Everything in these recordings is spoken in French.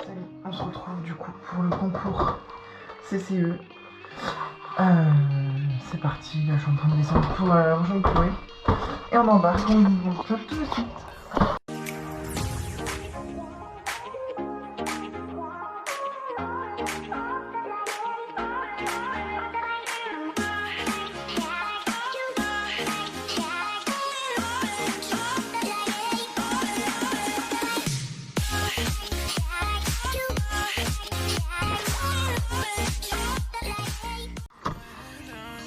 Salut, on se retrouve du coup pour le concours CCE. C'est parti, là je suis en train de descendre pour rejoindre Chloé. Et on embarque, on se retrouve tout de suite.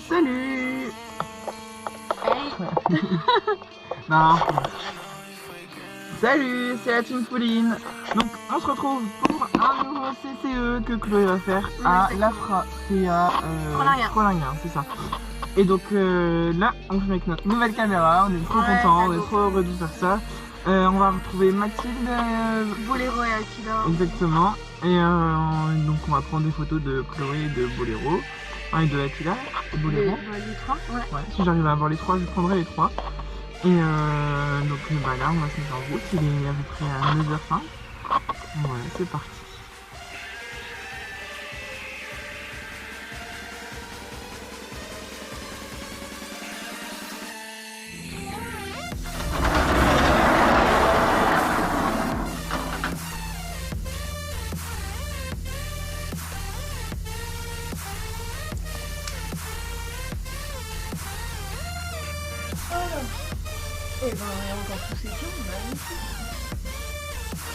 Salut. Non. Salut, c'est la team Pauline. Donc on se retrouve pour un nouveau CCE que Chloé va faire à l'AFRA. C'est à Trollingen, c'est ça. Et donc là, on fait avec notre nouvelle caméra, on est trop contents, on est trop heureux de faire ça. On va retrouver Mathilde, Boléro et Akila. exactement. Et donc on va prendre des photos de Chloé et de Boléro. Et de Akila et Boléro. Les trois, Ouais, si j'arrive à avoir les trois, je prendrai les trois. Et donc bah là, on va se mettre en route. Il est à peu près à 9h05. Voilà, c'est parti. Et ben, il y a encore tous ces pions, magnifique.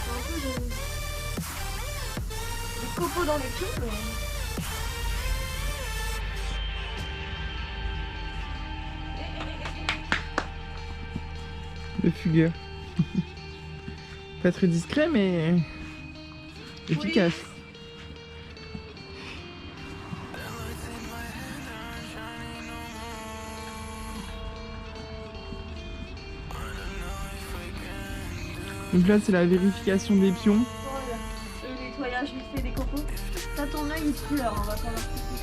Un peu de copeaux dans les pions, mais... Le fugueur. Pas très discret, mais efficace. Oui. Donc là, c'est la vérification des pions. Voilà. Le nettoyage vite fait des copeaux. T'as ton œil, il pleure, on va faire la petite.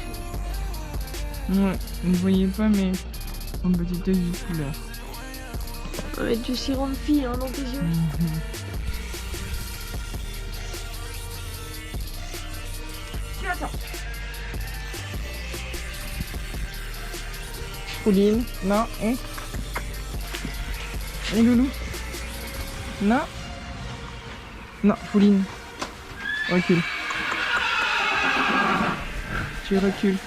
Ouais, vous ne voyez pas, mais son petit œil il pleure. On va mettre du sirop de fille dans tes yeux. Tu attends. Pauline, non, et Loulou. Non. Non, Pauline. Recule. Tu recules.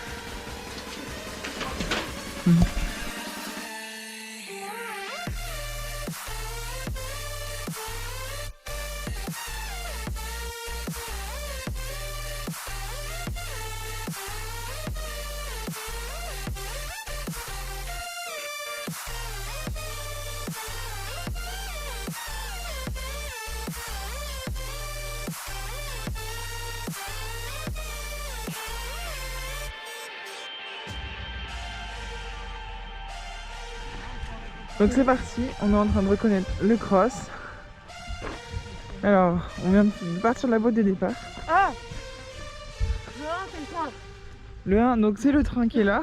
Donc c'est parti, on est en train de reconnaître le cross. Alors, on vient de partir de la boîte de départ. Ah, le 1, c'est le train. Le 1, donc c'est le train qui est là.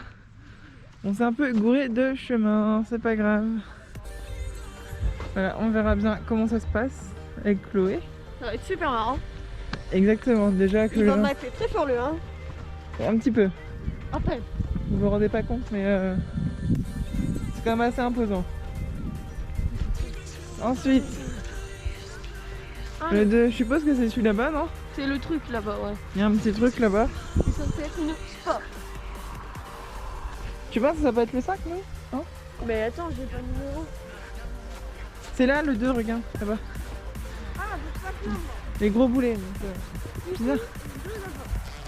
On s'est un peu gouré de chemin, c'est pas grave. Voilà, on verra bien comment ça se passe avec Chloé. Ça va être super marrant. Exactement, déjà que Il va m'appeler très fort le 1. Un petit peu. À peine. Vous vous rendez pas compte, mais c'est quand même assez imposant. Ensuite, le 2, je suppose que c'est celui là-bas, non? C'est le truc là-bas, ouais. Il y a un petit truc là-bas. C'est censé être une sport. Tu penses que ça peut être le 5, non? Hein? Mais attends, j'ai pas le numéro. C'est là le 2, regarde, là-bas. Ah, je sais pas comment. Les gros boulets, donc bizarre.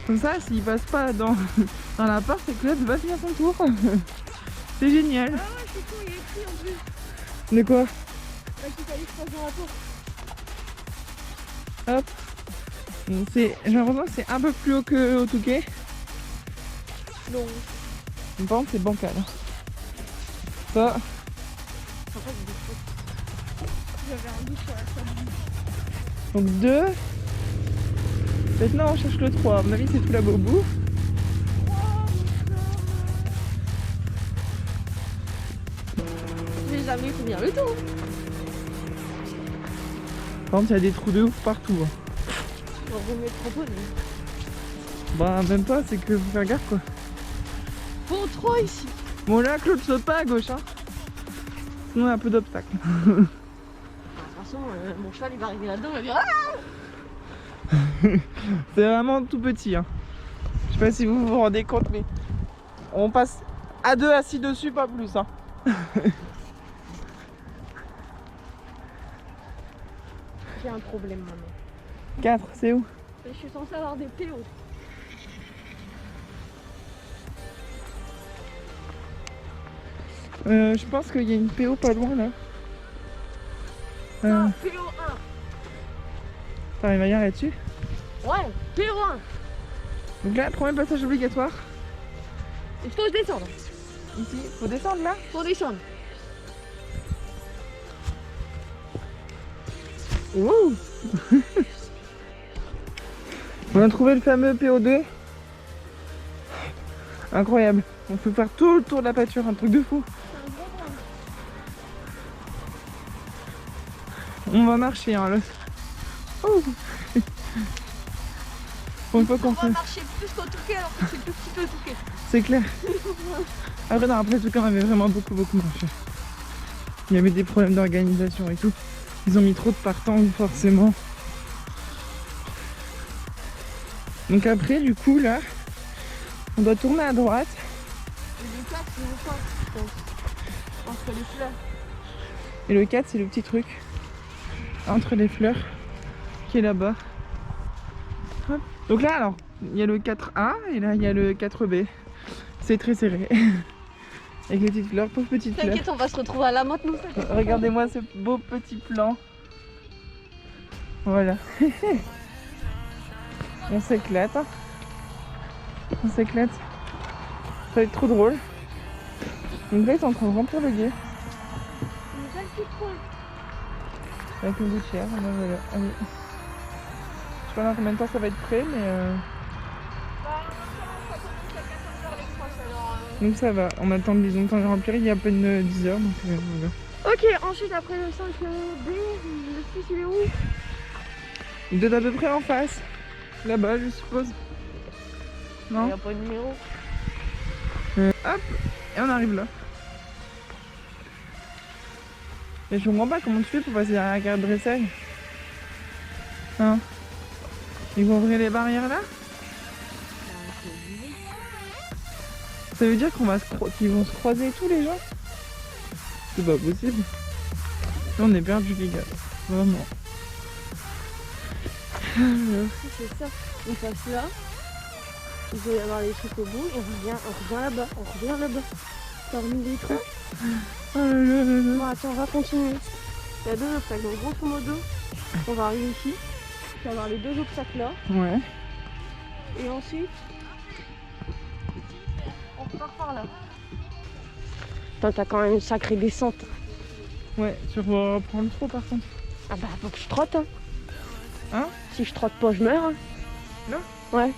Comme ça, s'il passe pas dans la porte, c'est que là, va finir son tour. C'est génial. Ah ouais, c'est cool, il est écrit en plus. De quoi? Bah, qu'il fallait que je passe dans la porte. Hop. J'ai l'impression que c'est un peu plus haut que au Touquet. Non. Par contre, c'est bancal. Ça. J'avais un doute sur la salle. Donc 2. Maintenant, on cherche le 3. À mon avis, c'est tout là-bas au bout. J'ai jamais fait bien le tour. Par contre, il y a des trous de ouf partout. Hein. On remet trop peu. Bah, même pas, c'est que faut faire gaffe quoi. Bon, 3 ici. Bon, là, Claude saute pas à gauche, hein. Sinon, il y a un peu d'obstacles. De toute façon, mon cheval il va arriver là-dedans, il va dire ah. C'est vraiment tout petit, hein. Je sais pas si vous vous rendez compte, mais on passe à 2 assis dessus, pas plus, hein. J'ai un problème maintenant. 4, c'est où? Je suis censée avoir des PO. Je pense qu'il y a une PO pas loin là. Non, PO1. T'arrives à y aller dessus? Ouais, PO1. Donc là, premier passage obligatoire. Il faut que je descende. Ici, faut descendre là? Faut descendre. Wow. On a trouvé le fameux PO2. Incroyable. On peut faire tout le tour de la pâture, un truc de fou. On va marcher hein, là. Oh. Pour une fois qu'on On va fait. marcher plus qu'au Touquet alors que c'est plus petit que le Touquet. C'est clair. Après, non, après tout cas, on avait vraiment beaucoup marché. Il y avait des problèmes d'organisation et tout. Ils ont mis trop de partants forcément. Donc après, du coup, là, on doit tourner à droite. Et le 4, c'est le quoi, je pense. Entre les fleurs. Et le 4, c'est le petit truc entre les fleurs qui est là-bas. Hop. Donc là, alors, il y a le 4A et là, il y a le 4B. C'est très serré. Avec les petites fleurs, pauvres petites fleurs. T'inquiète, on va se retrouver à la motte, nous. Regardez-moi ce beau petit plan. Voilà. On s'éclate. Hein. On s'éclate. Ça va être trop drôle. Donc là, ils sont en train de remplir le guet. Avec une gouttière. Voilà. Allez. Je sais pas dans combien de temps ça va être prêt, mais donc ça va. On attend le temps de remplir. Il y a à peine 10 heures. Donc voilà. Ok, ensuite après le 5B, le 6 il est où? Il doit être à peu près en face. Là-bas, je suppose. Il Non n'y a pas de numéro. Hop, et on arrive là. Et je comprends pas comment tu fais pour passer derrière la carte de dressage. Hein? Ils vont ouvrir les barrières là? Ça veut dire qu'ils vont se croiser tous les gens? C'est pas possible. Là on est perdu les gars. Vraiment. C'est ça. On passe là. Il doit y avoir les trucs au bout et on revient là-bas. On revient là-bas. Parmi les trucs. Oh là là là là. Bon, attends, on va continuer. Il y a 2 obstacles. Donc, grosso modo, on va arriver ici. On va avoir les 2 obstacles là. Ouais. Et ensuite, on repart par là. Putain, t'as quand même une sacrée descente. Ouais, tu vas reprendre trop par contre. Ah bah, faut que je trotte. Hein. Hein? Si je trotte pas, je meurs. Hein. Non? Ouais.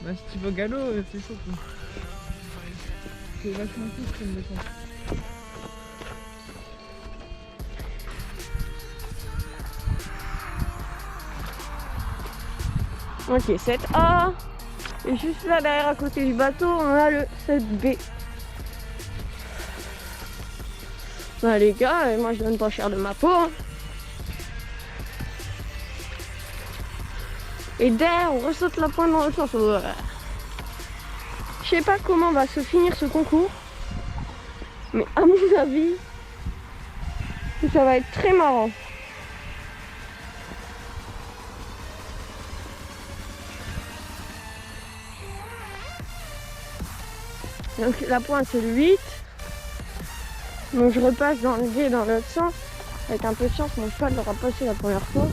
Bah si tu vas au galop, c'est chaud quoi. C'est vachement cool comme descente. Ok, 7A. Et juste là, derrière, à côté du bateau, on a le 7B. Bah les gars, moi je donne pas cher de ma peau. Hein. Et derrière, on ressaute la pointe dans le sens. Je sais pas comment va se finir ce concours. Mais à mon avis, ça va être très marrant. Donc la pointe c'est le 8. Donc je repasse dans le guet dans l'autre sens. Avec un peu de chance, mon cheval l'aura passé la première fois.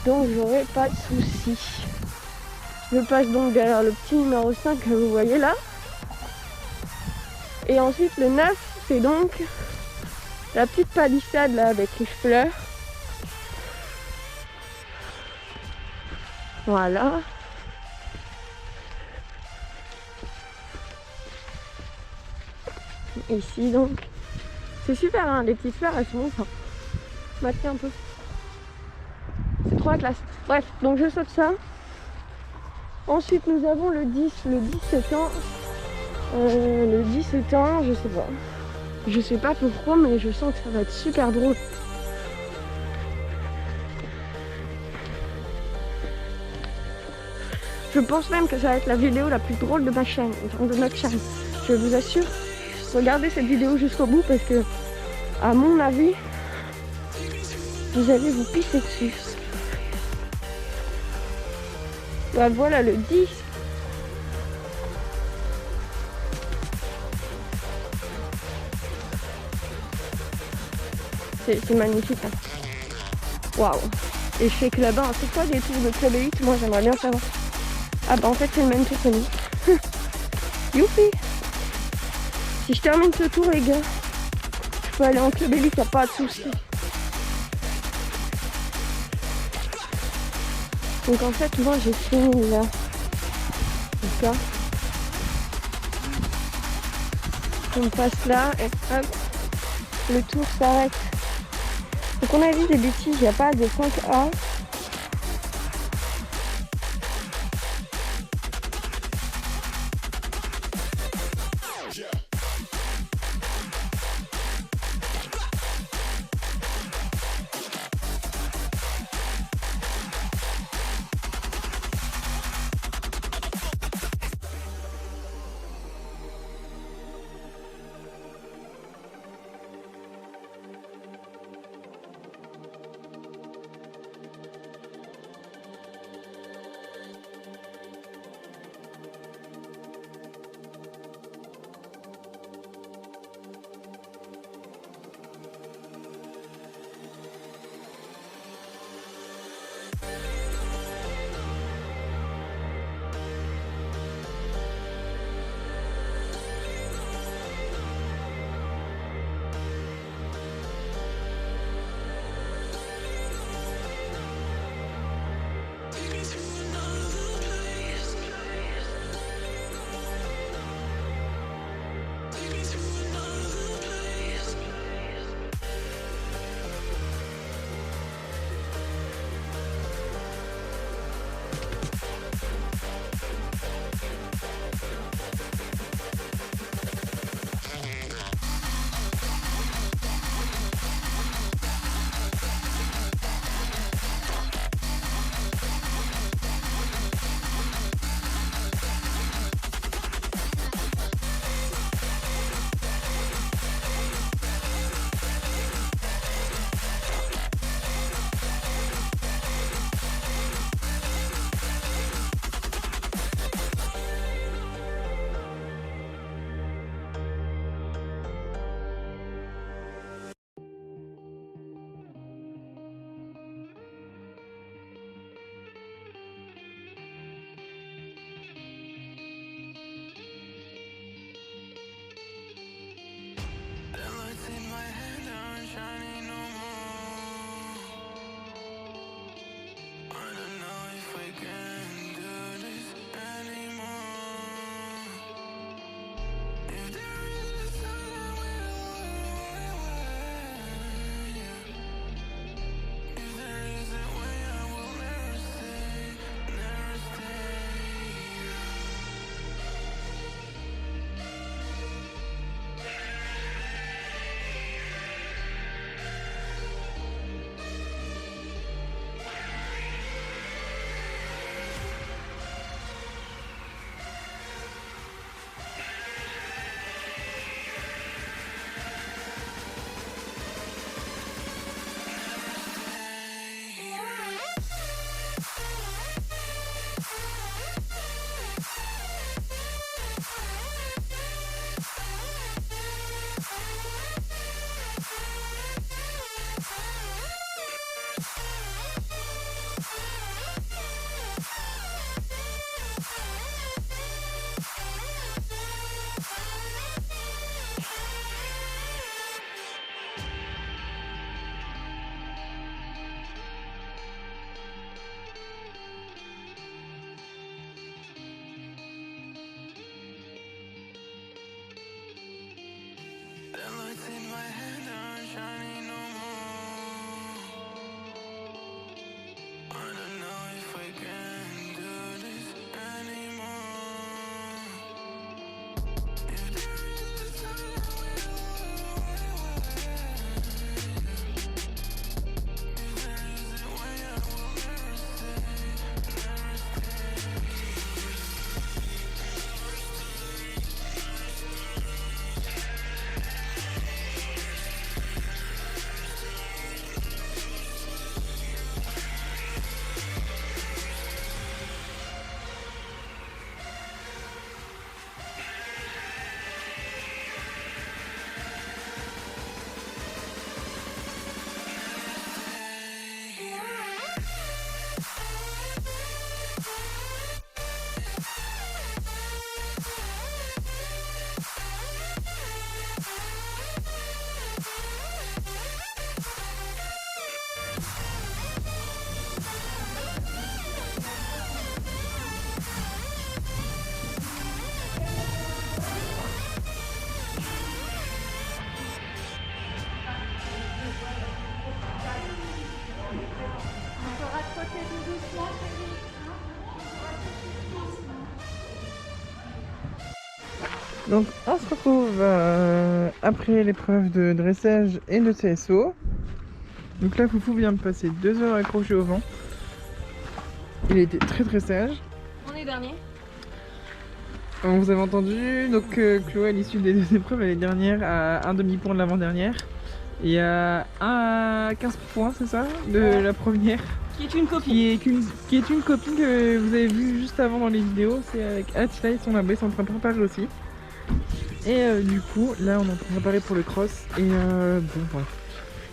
Donc j'aurai pas de soucis. Je passe donc derrière le petit numéro 5 que vous voyez là. Et ensuite le 9, c'est donc la petite palissade là avec les fleurs. Voilà. Ici donc. C'est super hein, les petites fleurs elles sont enfin. Matez un peu. trop la classe. Bref, donc je saute ça. Ensuite nous avons le 17 ans. Le 17 ans, je sais pas. Je sais pas pourquoi, mais je sens que ça va être super drôle. Je pense même que ça va être la vidéo la plus drôle de ma chaîne, de notre chaîne. Je vous assure, regardez cette vidéo jusqu'au bout parce que, à mon avis, vous allez vous pisser dessus. Bah, voilà le 10. C'est magnifique. Hein. Waouh. Et je fais que là-bas, c'est quoi des tours de Club Elite? Moi j'aimerais bien savoir. Ah bah en fait c'est le même tour que nous. Youpi. Si je termine ce tour les gars, je peux aller en Club Elite, y'a pas de souci. Donc en fait moi j'ai fini là. Donc là. On passe là et hop, le tour s'arrête. Donc on a vu des bêtises, il n'y a pas de 5A. Donc on se retrouve après l'épreuve de dressage et de CSO. Donc là Foufou vient de passer 2 heures accroché au vent. Il a été très sage. On est dernier. Vous avez entendu, donc Chloé à l'issue des 2 épreuves elle est dernière à un demi-point de l'avant-dernière. Et à 15 points, c'est ça, de la première. Qui est une copine. Qui est une copine que vous avez vue juste avant dans les vidéos. C'est avec Attila et son abbé, ils sont en train de préparer aussi. Et du coup, là on est en train de préparer pour le cross. Et bon, voilà.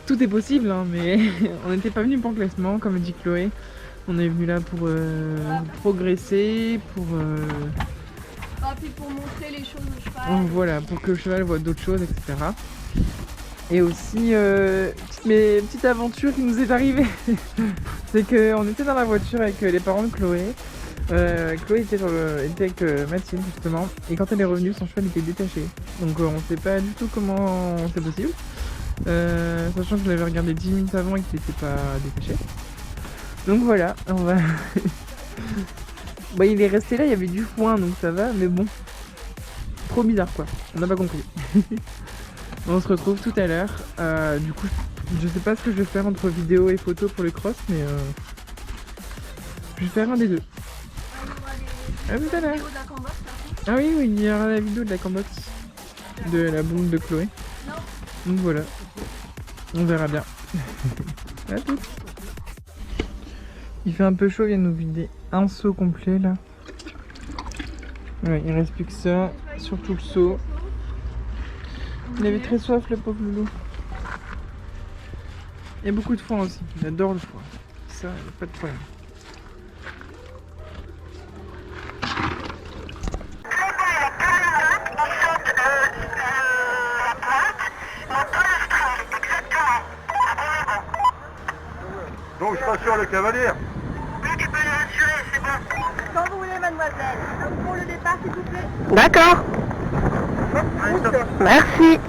Tout est possible, hein, mais on n'était pas venu pour le classement, comme dit Chloé. On est venu là pour progresser, pour... puis pour montrer les choses au cheval. Voilà, pour que le cheval voit d'autres choses, etc. Et aussi, petite aventure qui nous est arrivée. C'est qu'on était dans la voiture avec les parents de Chloé. Chloé était avec Mathilde justement. Et quand elle est revenue, son cheval était détaché. Donc on sait pas du tout comment c'est possible. Sachant que je l'avais regardé 10 minutes avant et qu'il n'était pas détaché. Donc voilà, on va... il est resté là, il y avait du foin donc ça va, mais bon. Trop bizarre quoi, on n'a pas compris. On se retrouve tout à l'heure. Du coup, je sais pas ce que je vais faire entre vidéo et photo pour le cross, mais je vais faire un des deux. À tout à l'heure. Ah oui, il y aura la vidéo de la cambox, de la bombe de Chloé. Donc voilà, on verra bien. À tout. Il fait un peu chaud, il vient de nous vider un seau complet là. Ouais, il reste plus que ça, surtout le seau. Il avait très soif le pauvre loulou. Il y a beaucoup de foin aussi, il adore le foin. Ça, il n'y a pas de problème. Donc je rassure le cavalier. Oui, tu peux le rassurer, c'est bon. Quand vous voulez, mademoiselle. Donc pour le départ, s'il vous plaît. D'accord. Merci.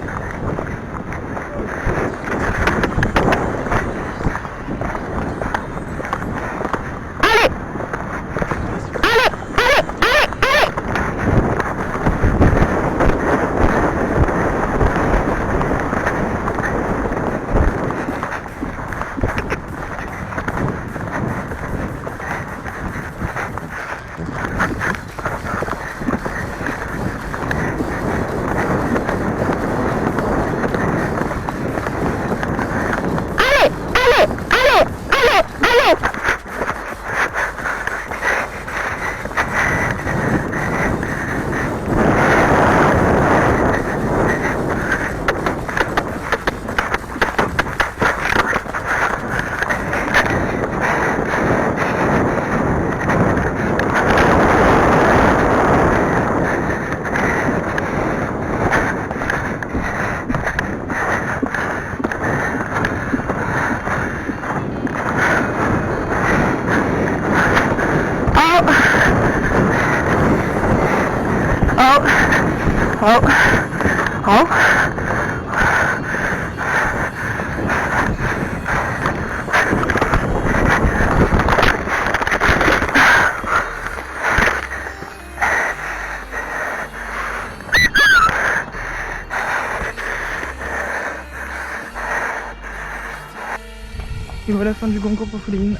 Et voilà la fin du concours pour Fouline.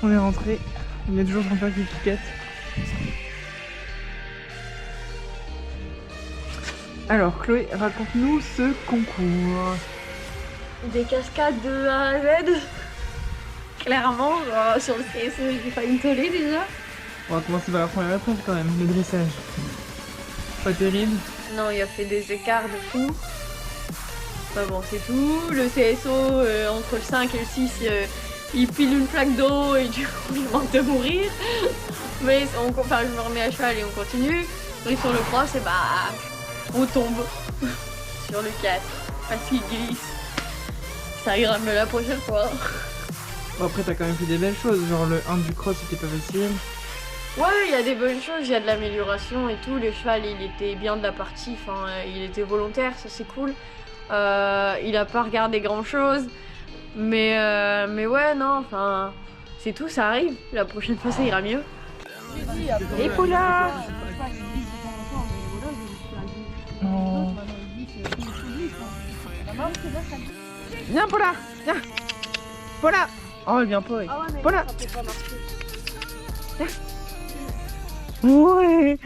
On est rentré. Il est toujours en train de faire des piquettes. Alors Chloé, raconte-nous ce concours. Des cascades de A à Z. Clairement, sur le CSO, j'ai failli me toller déjà. On va commencer par la première épreuve quand même, le dressage. Pas terrible. Non, il a fait des écarts de fou. Bah bon, c'est tout. Le CSO, entre le 5 et le 6, il pile une flaque d'eau et du coup, il manque de mourir. Mais enfin, je me remets à cheval et on continue. Et sur le cross, et bah, on tombe sur le 4 parce qu'il glisse. Ça ira mieux la prochaine fois. Bon, après, t'as quand même fait des belles choses. Genre, le 1 du cross, c'était pas facile. Ouais, il y a des bonnes choses, il y a de l'amélioration et tout. Le cheval, il était bien de la partie, enfin, il était volontaire, ça c'est cool. Il a pas regardé grand chose. Mais ouais, non, enfin, c'est tout, ça arrive. La prochaine fois, ça ira mieux. Et Paula! Oh. Viens Paula, viens. Paula. Oh elle vient pas. Paula. Ouais.